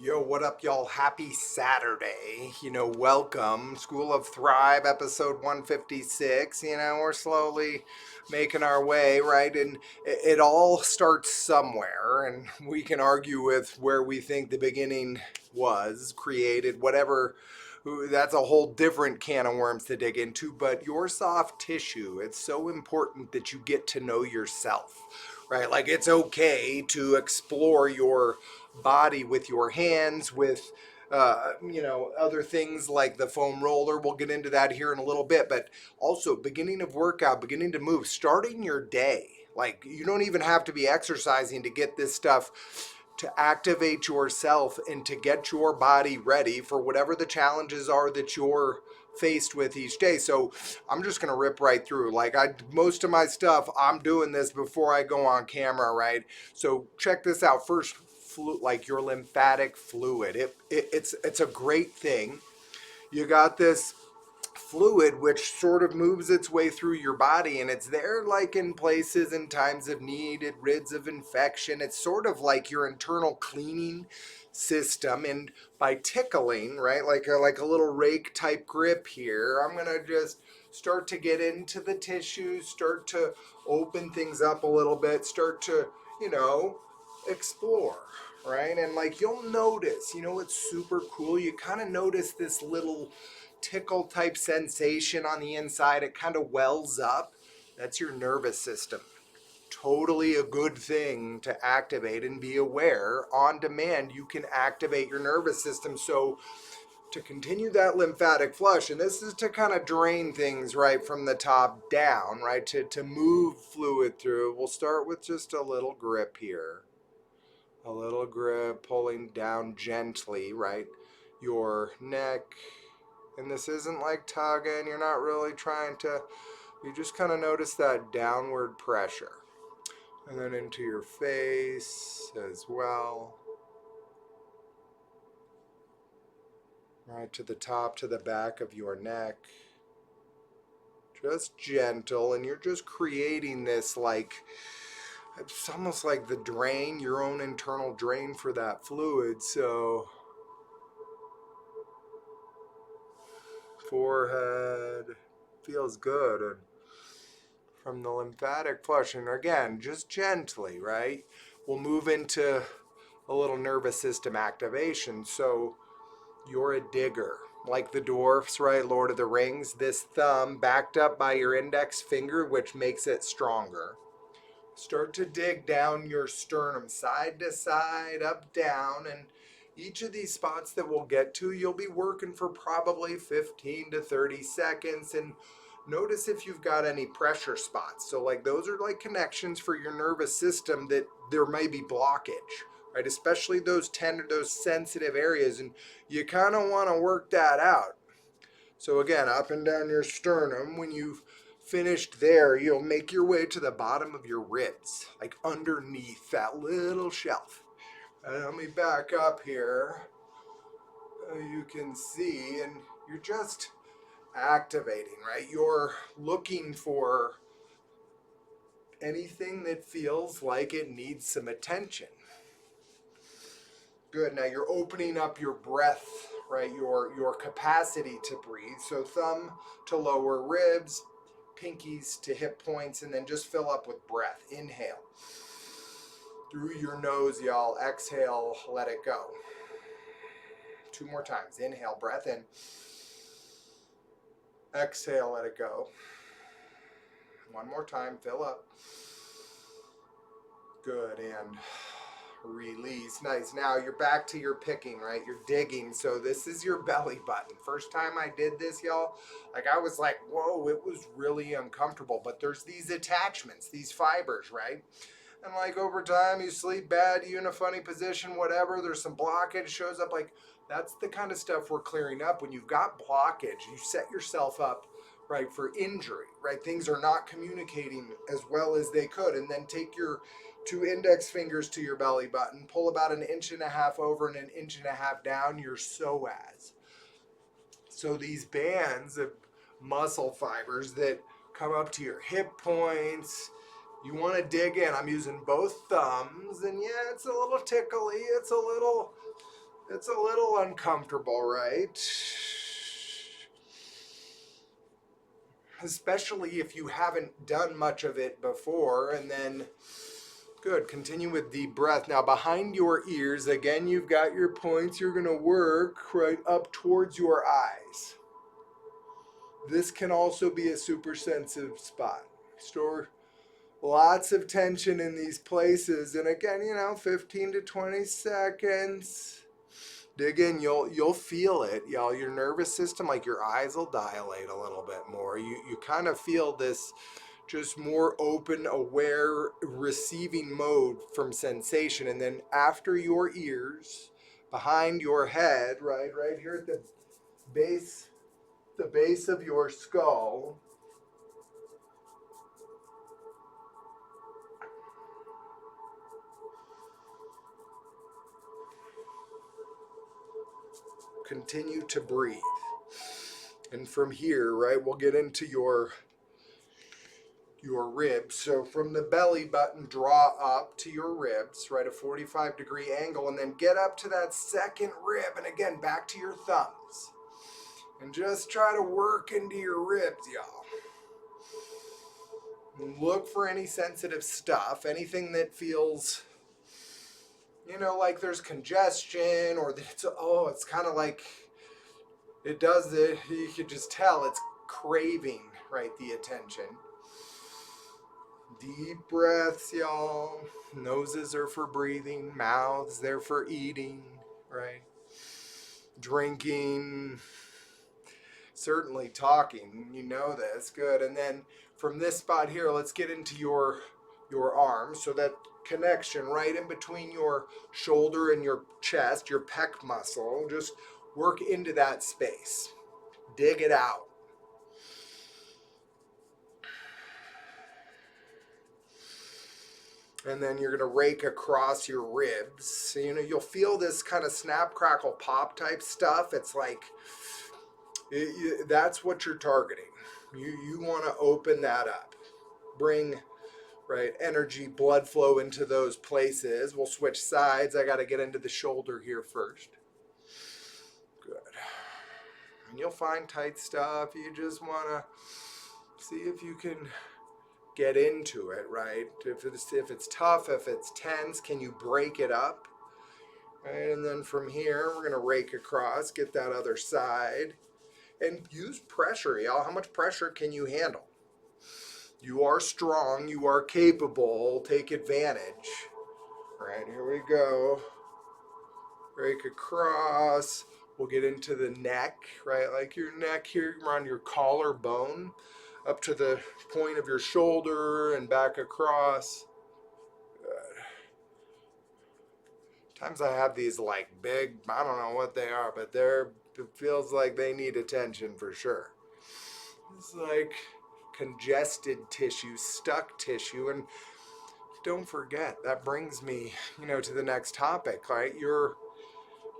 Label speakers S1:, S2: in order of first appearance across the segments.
S1: Yo, what up, y'all? Happy Saturday. Welcome. School of Thrive, episode 156. We're slowly making our way, right? And it all starts somewhere, and we can argue with where we think the beginning was created, whatever. That's a whole different can of worms to dig into. But your soft tissue, it's so important that you get to know yourself, right? Like, it's okay to explore your body with your hands, with other things like the foam roller. We'll get into that here in a little bit, but also beginning of workout, beginning to move, starting your day. Like, you don't even have to be exercising to get this stuff, to activate yourself and to get your body ready for whatever the challenges are that you're faced with each day. So I'm just gonna rip right through. Like, most of my stuff, I'm doing this before I go on camera, right? So check this out. First, like your lymphatic fluid. It's a great thing. You got this fluid which sort of moves its way through your body, and it's there like in places in times of need. It rids of infection. It's sort of like your internal cleaning system. And by tickling, right, like a little rake type grip here, I'm gonna just start to get into the tissues, start to open things up a little bit, start to explore, right? And like, you'll notice, what's super cool, you kind of notice this little tickle type sensation on the inside. It kind of wells up. That's your nervous system. Totally a good thing to activate and be aware. On demand, you can activate your nervous system. So to continue that lymphatic flush, and this is to kind of drain things right from the top down, right, to move fluid through, we'll start with just a little grip here. A little grip, pulling down gently, right, your neck. And this isn't like tugging, you're not really trying to, you just kind of notice that downward pressure. And then into your face as well. Right to the top, to the back of your neck. Just gentle, and you're just creating this, like, it's almost like the drain, your own internal drain for that fluid. So forehead feels good, and from the lymphatic flush, and again, just gently, right? We'll move into a little nervous system activation. So you're a digger, like the dwarfs, right? Lord of the Rings. This thumb backed up by your index finger, which makes it stronger. Start to dig down your sternum, side to side, up, down, and each of these spots that we'll get to, you'll be working for probably 15 to 30 seconds. And notice if you've got any pressure spots. So, like, those are like connections for your nervous system that there may be blockage, right? Especially those tender, those sensitive areas. And you kind of want to work that out. So again, up and down your sternum. When you've finished there, you'll make your way to the bottom of your ribs, like underneath that little shelf. And let me back up here. You can see, and you're just activating, right? You're looking for anything that feels like it needs some attention. Good. Now you're opening up your breath, right? Your capacity to breathe. So thumb to lower ribs, pinkies to hip points, and then just fill up with breath. Inhale through your nose, y'all. Exhale, let it go. Two more times. Inhale, breath in. Exhale, let it go. One more time, fill up. Good, and release. Nice. Now you're back to your picking, right? You're digging. So this is your belly button. First time I did this, y'all, like, I was like, whoa, it was really uncomfortable. But there's these attachments, these fibers, right? And like, over time, you sleep bad, you in a funny position, whatever, there's some blockage shows up. Like, that's the kind of stuff we're clearing up. When you've got blockage, you set yourself up, right, for injury, right? Things are not communicating as well as they could. And then take your two index fingers to your belly button, pull about an inch and a half over and an inch and a half down your psoas. So these bands of muscle fibers that come up to your hip points, you want to dig in. I'm using both thumbs, and yeah, it's a little tickly, it's a little It's a little uncomfortable, right? Especially if you haven't done much of it before. And then, good, continue with deep breath. Now, behind your ears, again, you've got your points. You're going to work right up towards your eyes. This can also be a super sensitive spot. Store lots of tension in these places. And again, 15 to 20 seconds. Dig in, you'll feel it, y'all. Your nervous system, like your eyes will dilate a little bit more. You kind of feel this just more open, aware, receiving mode from sensation. And then after your ears, behind your head, right here at the base of your skull, continue to breathe. And from here, right, we'll get into your ribs. So from the belly button, draw up to your ribs, right, a 45-degree angle, and then get up to that second rib, and again, back to your thumbs. And just try to work into your ribs, y'all. Look for any sensitive stuff, anything that feels, like there's congestion, or that it's kind of like it does it. You could just tell it's craving, right, the attention. Deep breaths, y'all. Noses are for breathing, mouths, they're for eating, right? Drinking, certainly talking, this, good. And then from this spot here, let's get into your arms. So that connection right in between your shoulder and your chest, your pec muscle, just work into that space. Dig it out. And then you're going to rake across your ribs. So, you'll feel this kind of snap, crackle, pop type stuff. It's like, that's what you're targeting. You want to open that up. Bring, right, energy, blood flow into those places. We'll switch sides. I got to get into the shoulder here first. Good. And you'll find tight stuff. You just want to see if you can get into it, right? If it's tough, if it's tense, can you break it up? Right, and then from here, we're gonna rake across, get that other side, and use pressure, y'all. How much pressure can you handle? You are strong, you are capable, take advantage. Right, here we go. Rake across. We'll get into the neck, right? Like your neck here around your collarbone, up to the point of your shoulder and back across. Good. Times I have these like big, I don't know what they are, but it feels like they need attention for sure. It's like congested tissue, stuck tissue, and don't forget, that brings me, to the next topic, right?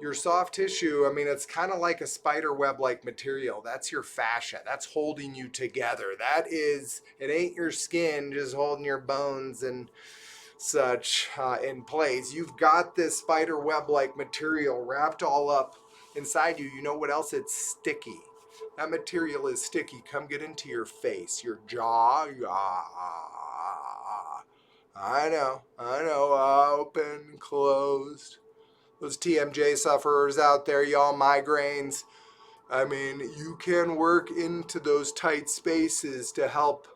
S1: Your soft tissue, I mean, it's kind of like a spider web like material. That's your fascia. That's holding you together. It ain't your skin just holding your bones and such in place. You've got this spider web like material wrapped all up inside you. You know what else? It's sticky. That material is sticky. Come get into your face, your jaw. I know. Open, closed. Those TMJ sufferers out there, y'all, migraines. I mean, you can work into those tight spaces to help,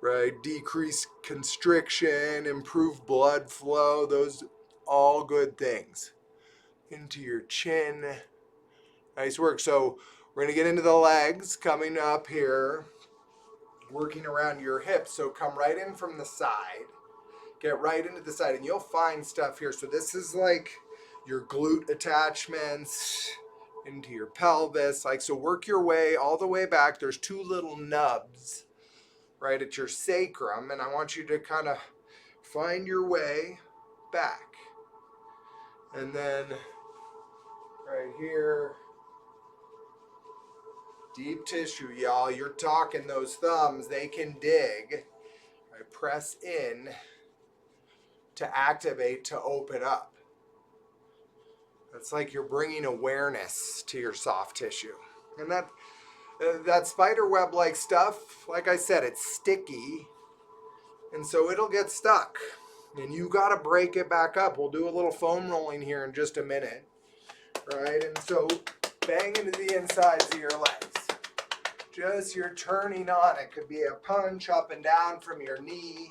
S1: right, decrease constriction, improve blood flow. Those all good things. Into your chin. Nice work. So we're going to get into the legs coming up here, working around your hips. So come right in from the side. Get right into the side, and you'll find stuff here. So this is like your glute attachments into your pelvis. So work your way all the way back. There's two little nubs right at your sacrum, and I want you to kind of find your way back. And then right here, deep tissue, y'all. You're talking those thumbs, they can dig. Right, press in to activate, to open up. It's like you're bringing awareness to your soft tissue. And that spider web like stuff, like I said, it's sticky, and so it'll get stuck. And you got to break it back up. We'll do a little foam rolling here in just a minute, right? And so bang into the insides of your legs. Just you're turning on. It could be a punch up and down from your knees.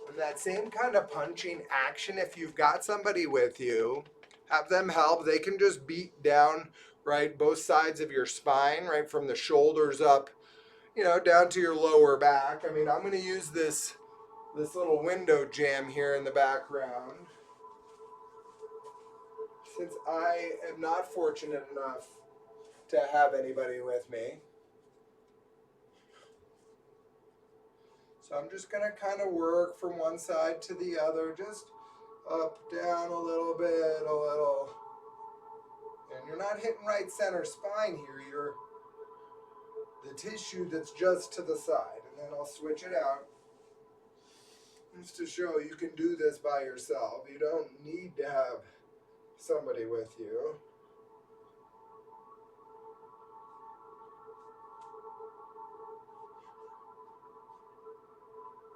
S1: And that same kind of punching action, if you've got somebody with you, have them help. They can just beat down, right, both sides of your spine, right, from the shoulders up, down to your lower back. I mean, I'm going to use this little window jam here in the background, since I am not fortunate enough to have anybody with me. So I'm just going to kind of work from one side to the other, just up, down a little bit, a little. And you're not hitting right center spine here. You're the tissue that's just to the side. And then I'll switch it out just to show you can do this by yourself. You don't need to have somebody with you.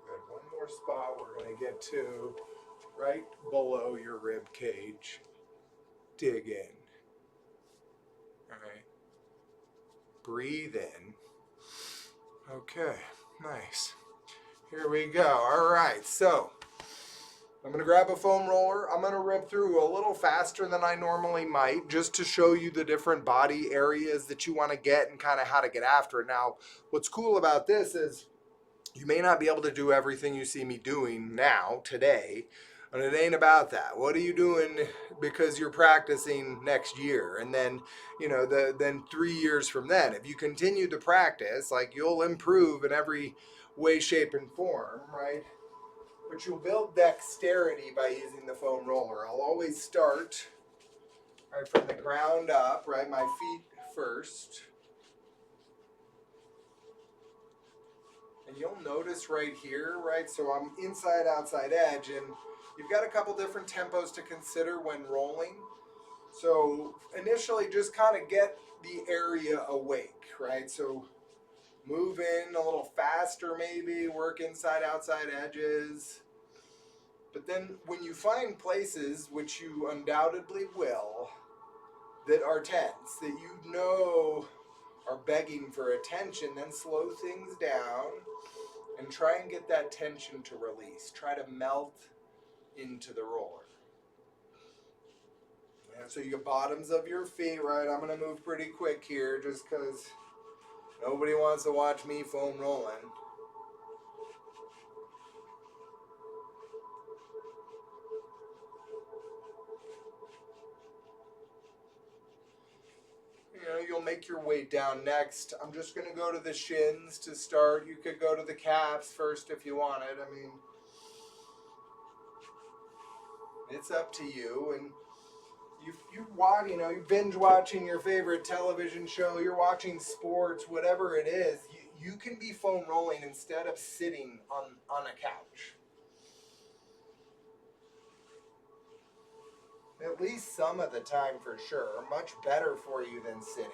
S1: Good. One more spot we're going to get to, right below your rib cage. Dig in. All right. Breathe in. Okay, nice. Here we go. All right, so I'm going to grab a foam roller. I'm going to rip through a little faster than I normally might, just to show you the different body areas that you want to get and kind of how to get after it. Now, what's cool about this is you may not be able to do everything you see me doing now, today, and it ain't about that. What are you doing because you're practicing next year? And then, then 3 years from then, if you continue to practice, like, you'll improve in every way, shape, and form, right? But you'll build dexterity by using the foam roller. I'll always start right from the ground up, right? My feet first. And you'll notice right here, right? So I'm inside, outside edge, and you've got a couple different tempos to consider when rolling. So initially, just kind of get the area awake, right? So move in a little faster maybe, work inside, outside edges. But then when you find places, which you undoubtedly will, that are tense, that you know are begging for attention, then slow things down and try and get that tension to release. Try to melt into the roller. And so you get bottoms of your feet, right? I'm going to move pretty quick here just because nobody wants to watch me foam rolling. You'll make your way down next. I'm just going to go to the shins to start. You could go to the calves first if you wanted. I mean, it's up to you. And you watch, you binge watching your favorite television show, you're watching sports, whatever it is, you can be foam rolling instead of sitting on a couch. At least some of the time for sure. Much better for you than sitting.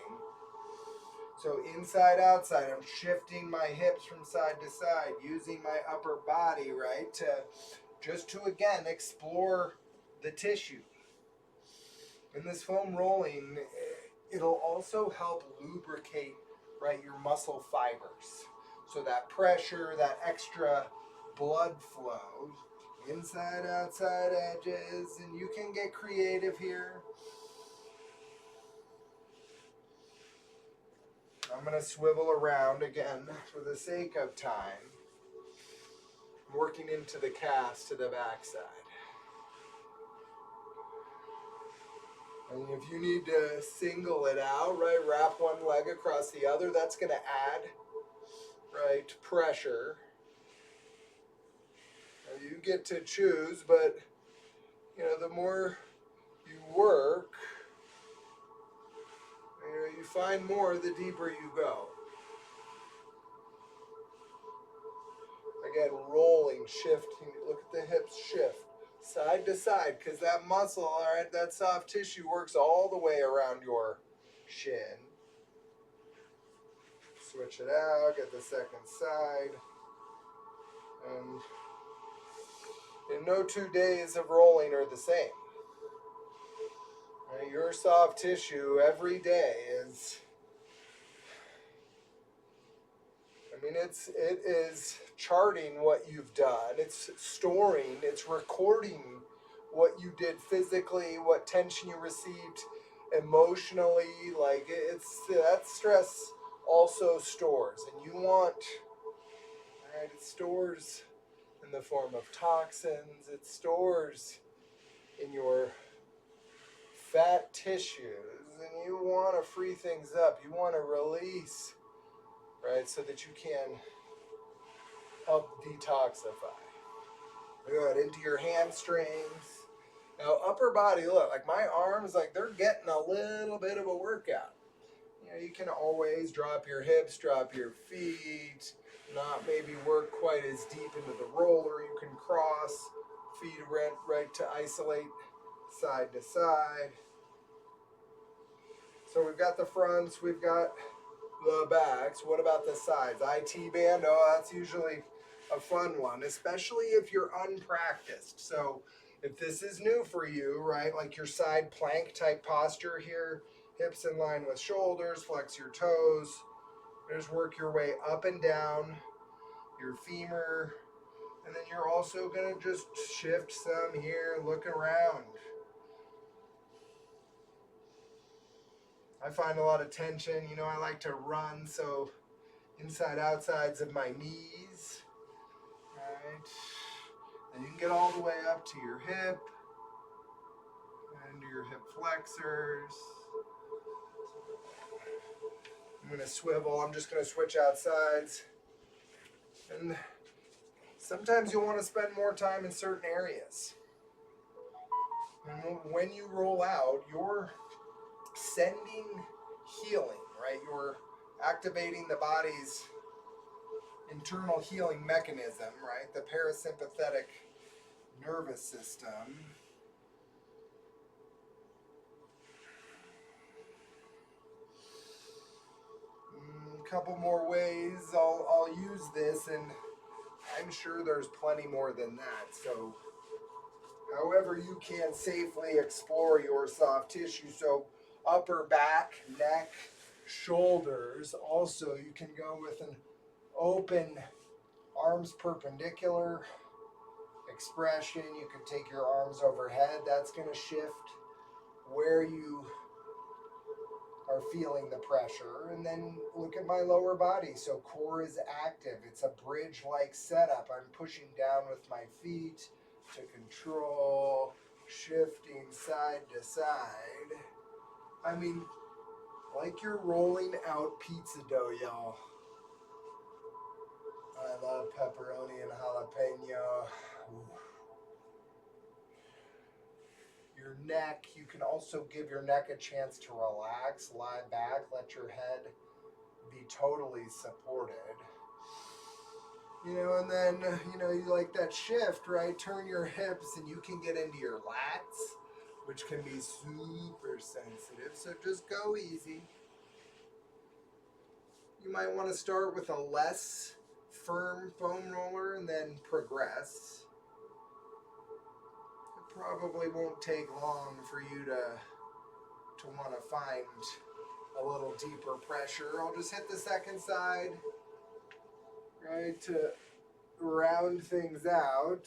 S1: So inside, outside, I'm shifting my hips from side to side, using my upper body, right, to again explore the tissue. In this foam rolling, it'll also help lubricate, right, your muscle fibers. So that pressure, that extra blood flow, inside, outside edges, and you can get creative here. I'm going to swivel around again for the sake of time. I'm working into the calves to the backside. And if you need to single it out, right, wrap one leg across the other, that's going to add, right, pressure. Now you get to choose, but, the more you work, you find more the deeper you go. again, rolling, shifting. Look at the hips shift side to side, because that muscle, all right, that soft tissue works all the way around your shin. Switch it out, get the second side. And no 2 days of rolling are the same. Right, your soft tissue every day is, it is charting what you've done. It's storing, it's recording what you did physically, what tension you received emotionally. Like it's that stress also stores, and you want, right? It stores in the form of toxins. It stores in your fat tissues, and you want to free things up. You want to release, right, so that you can help detoxify. Good, into your hamstrings. Now, upper body, look, like my arms, like they're getting a little bit of a workout. You can always drop your hips, drop your feet, not maybe work quite as deep into the roller. You can cross feet right to isolate side to side. So we've got the fronts, we've got the backs. What about the sides? IT band, oh, that's usually a fun one, especially if you're unpracticed. So if this is new for you, right, like your side plank type posture here, hips in line with shoulders, flex your toes, just work your way up and down your femur, and then you're also going to just shift some here, look around. I find a lot of tension, I like to run, so inside outsides of my knees, right, and you can get all the way up to your hip and your hip flexors. I'm going to swivel. I'm just going to switch out sides. And sometimes you'll want to spend more time in certain areas. And when you roll out, you're sending healing, right? You're activating the body's internal healing mechanism, right? The parasympathetic nervous system. A couple more ways I'll use this, and I'm sure there's plenty more than that. So however you can safely explore your soft tissue. So upper back, neck, shoulders. Also, you can go with an open arms perpendicular expression. You can take your arms overhead. That's going to shift where you are feeling the pressure. And then look at my lower body. So core is active. It's a bridge-like setup. I'm pushing down with my feet to control, shifting side to side. Like you're rolling out pizza dough, y'all. I love pepperoni and jalapeno. Ooh. Your neck, you can also give your neck a chance to relax, lie back, let your head be totally supported. And then, you like that shift, right? Turn your hips and you can get into your lats, which can be super sensitive. So just go easy. You might want to start with a less firm foam roller and then progress. It probably won't take long for you to want to find a little deeper pressure. I'll just hit the second side, right, to round things out.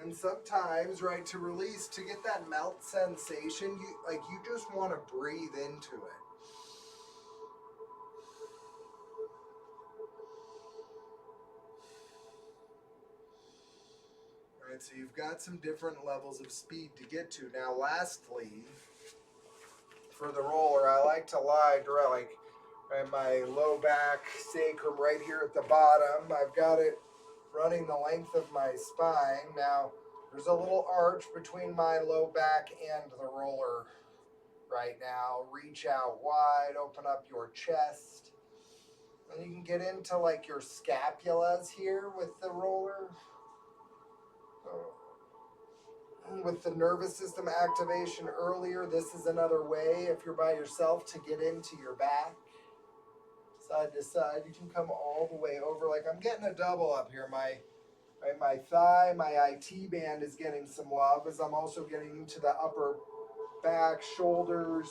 S1: And sometimes, right, to release, to get that melt sensation, you just want to breathe into it. Right, so you've got some different levels of speed to get to. Now, lastly, for the roller, I like to lie direct, like right, my low back sacrum right here at the bottom. I've got it running the length of my spine. Now, there's a little arch between my low back and the roller right now. Reach out wide, open up your chest. And you can get into like your scapulas here with the roller. With the nervous system activation earlier, this is another way if you're by yourself to get into your back. Side to side, you can come all the way over. Like I'm getting a double up here. My thigh, my IT band is getting some love as I'm also getting into the upper back, shoulders.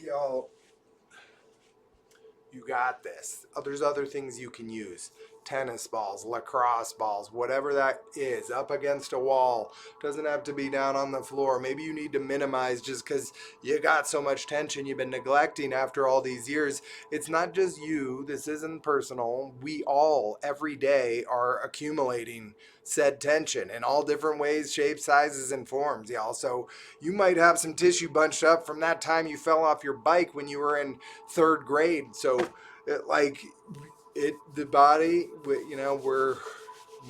S1: Y'all, you got this. There's other things you can use. Tennis balls, lacrosse balls, whatever that is, up against a wall. Doesn't have to be down on the floor. Maybe you need to minimize just because you got so much tension you've been neglecting after all these years. It's not just you. This isn't personal. We all, every day, are accumulating said tension in all different ways, shapes, sizes, and forms, y'all. So you might have some tissue bunched up from that time you fell off your bike when you were in third grade. So, like, the body, we're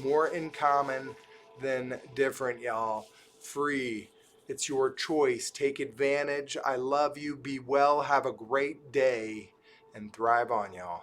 S1: more in common than different, y'all. Free. It's your choice. Take advantage. I love you. Be well. Have a great day and thrive on, y'all.